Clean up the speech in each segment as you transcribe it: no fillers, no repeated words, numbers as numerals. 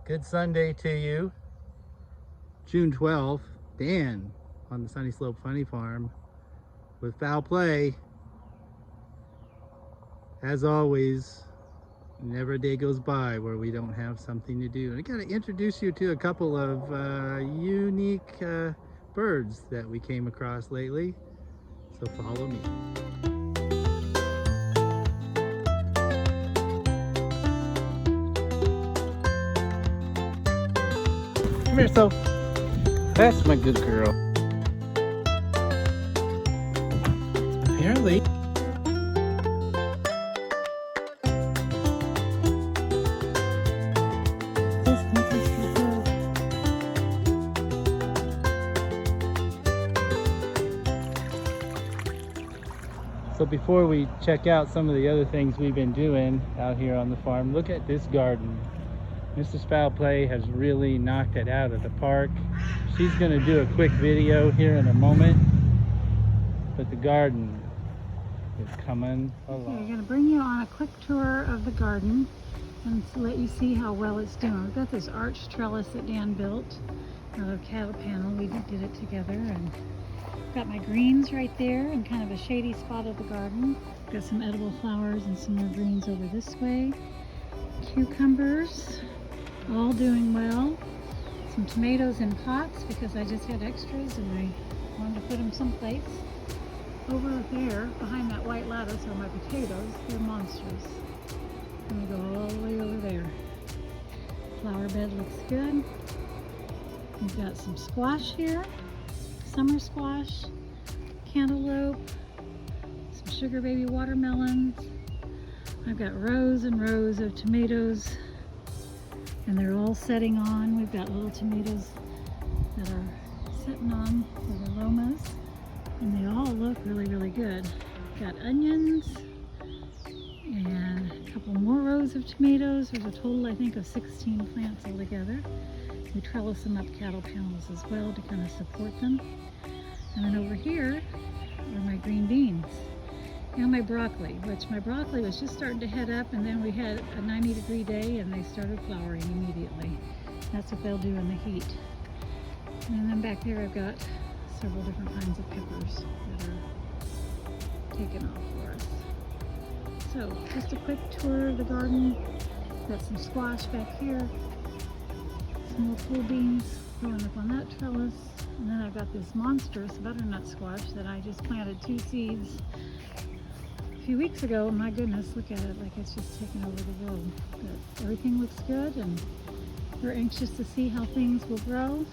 Good Sunday to you. June 12th, Dan on the Sunny Slope Funny Farm with Fowl Play. As always, never a day goes by where we don't have something to do. And I got to introduce you to a couple of unique birds that we came across lately. So follow me. Come here, so that's my good girl. Apparently, so before we check out some of the other things we've been doing out here on the farm, look at this garden. Mrs. Fowl Play has really knocked it out of the park. She's going to do a quick video here in a moment, but the garden is coming along. Okay, we're going to bring you on a quick tour of the garden and to let you see how well it's doing. We've got this arch trellis that Dan built out of cattle panel. We did it together, and got my greens right there in kind of a shady spot of the garden. Got some edible flowers and some more greens over this way. Cucumbers, all doing well. Some tomatoes in pots because I just had extras and I wanted to put them someplace. Over there, behind that white lattice, are my potatoes. They're monsters. I'm gonna go all the way over there. Flower bed looks good. We've got some squash here. Summer squash, cantaloupe, some sugar baby watermelons. I've got rows and rows of tomatoes, and they're all setting on. We've got little tomatoes that are setting on with aromas, and they all look really, really good. Got onions and a couple more rows of tomatoes. There's a total, I think, of 16 plants altogether. We trellis them up cattle panels as well to kind of support them. And then over here are my green beans and my broccoli, which my broccoli was just starting to head up, and then we had a 90-degree day and they started flowering immediately. That's what they'll do in the heat. And then back there I've got several different kinds of peppers that are taken off for us. So just a quick tour of the garden. Got some squash back here. Some more cool beans growing up on that trellis. And then I've got this monstrous butternut squash that I just planted 2 seeds a few weeks ago. My goodness, look at it, like it's just taken over the world. But everything looks good, and we're anxious to see how things will grow.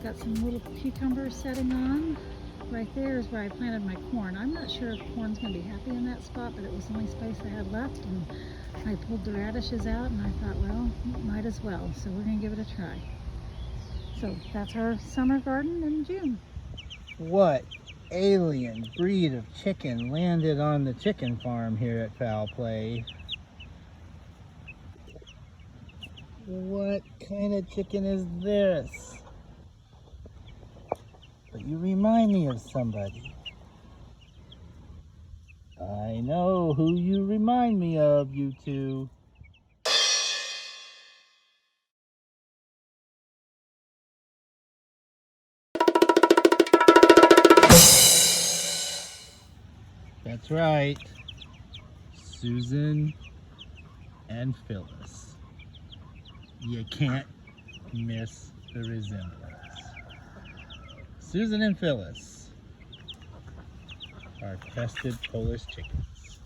Got some little cucumbers setting on. Right there is where I planted my corn. I'm not sure if corn's going to be happy in that spot, but it was the only space I had left, and I pulled the radishes out, and I thought, well, might as well. So we're going to give it a try. So that's our summer garden in June. What alien breed of chicken landed on the chicken farm here at Fowl Play? What kind of chicken is this? But you remind me of somebody. I know who you remind me of, you two. That's right, Susan and Phyllis. You can't miss the resemblance. Susan and Phyllis are crested Polish chickens.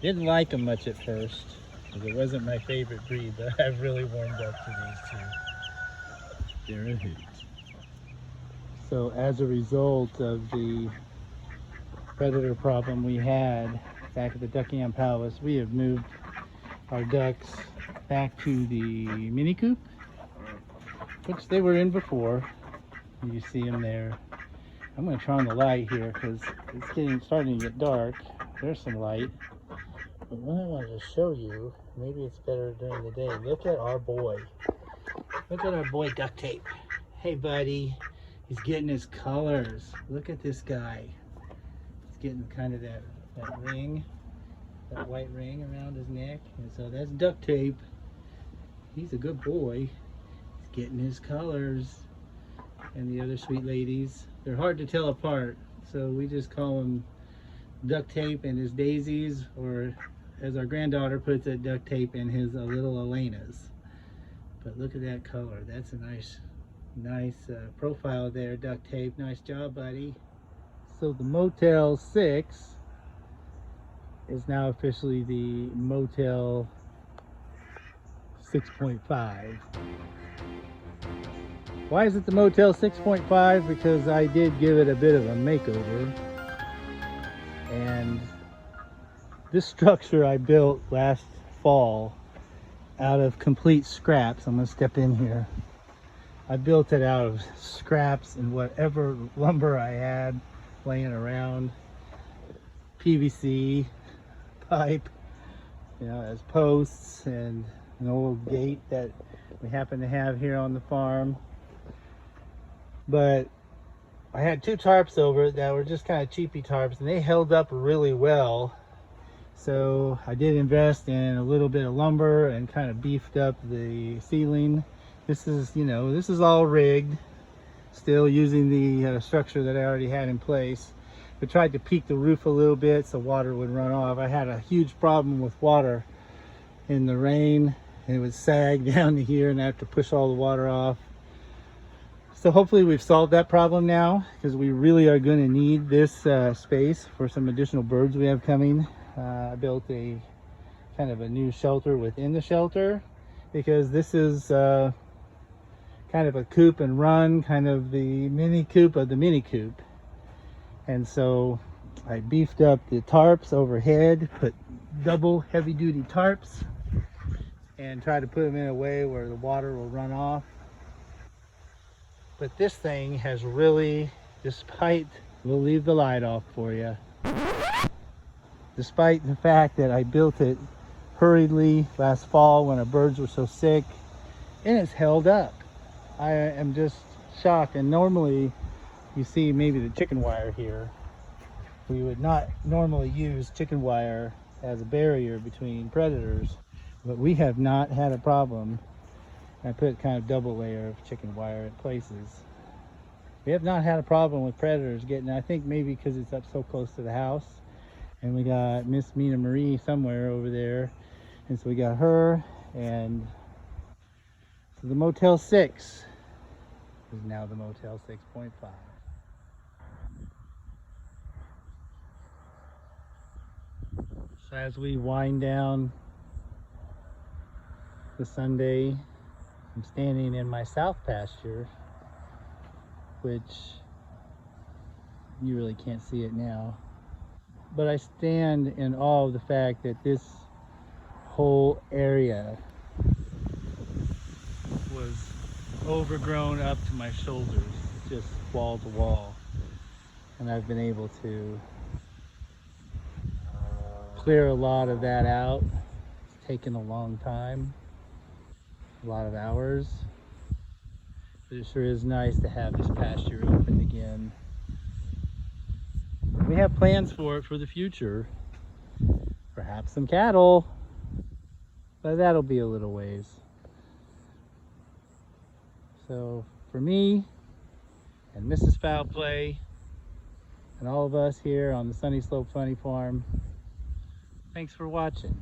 Didn't like them much at first, because it wasn't my favorite breed, but I've really warmed up to these two. They're a hoot. So as a result of the predator problem we had back at the Duckingham Palace, we have moved our ducks back to the mini coop, which they were in before. You see them there. I'm going to turn on the light here because it's starting to get dark. There's some light. But what I wanted to show you, maybe it's better during the day, look at our boy. Look at our boy Duct Tape. Hey buddy, he's getting his colors. Look at this guy. He's getting kind of that ring, that white ring around his neck. And so that's Duct Tape. He's a good boy. He's getting his colors. And the other sweet ladies, they're hard to tell apart, so we just call them duct tape and his daisies, or as our granddaughter puts it, duct tape and his little Elenas. But look at that color. That's a nice profile there, duct tape. Nice job, buddy. So the Motel 6 is now officially the Motel 6.5. Why is it the Motel 6.5? Because I did give it a bit of a makeover. And this structure I built last fall out of complete scraps. I'm going to step in here. I built it out of scraps and whatever lumber I had laying around. PVC pipe, you know, as posts, and an old gate that we happen to have here on the farm. But I had 2 tarps over it that were just kind of cheapy tarps, and they held up really well. So I did invest in a little bit of lumber and kind of beefed up the ceiling. This is, you know, this is all rigged, still using the structure that I already had in place. I tried to peak the roof a little bit so water would run off. I had a huge problem with water in the rain. It would sag down to here and I have to push all the water off. So hopefully we've solved that problem now, because we really are going to need this space for some additional birds we have coming. I built a kind of a new shelter within the shelter, because this is kind of a coop and run, kind of the mini coop of the mini coop. And so I beefed up the tarps overhead, put double heavy duty tarps, and tried to put them in a way where the water will run off. But this thing has really, despite, we'll leave the light off for you, despite the fact that I built it hurriedly last fall when our birds were so sick, and it's held up. I am just shocked. And normally you see maybe the chicken wire here. We would not normally use chicken wire as a barrier between predators, but we have not had a problem. I put kind of double layer of chicken wire at places. We have not had a problem with predators getting, I think maybe because it's up so close to the house. And we got Miss Mina Marie somewhere over there. And so we got her, and so the Motel 6 is now the Motel 6.5. So as we wind down the Sunday, I'm standing in my south pasture, which you really can't see it now. But I stand in awe of the fact that this whole area was overgrown up to my shoulders, just wall to wall. And I've been able to clear a lot of that out. It's taken a long time, a lot of hours. But it sure is nice to have this pasture opened again. We have plans for it for the future. Perhaps some cattle, but that'll be a little ways. So for me and Mrs. Fowl Play and all of us here on the Sunny Slope Funny Farm, thanks for watching.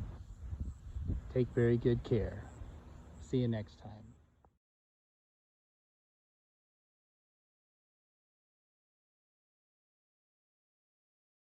Take very good care. See you next time.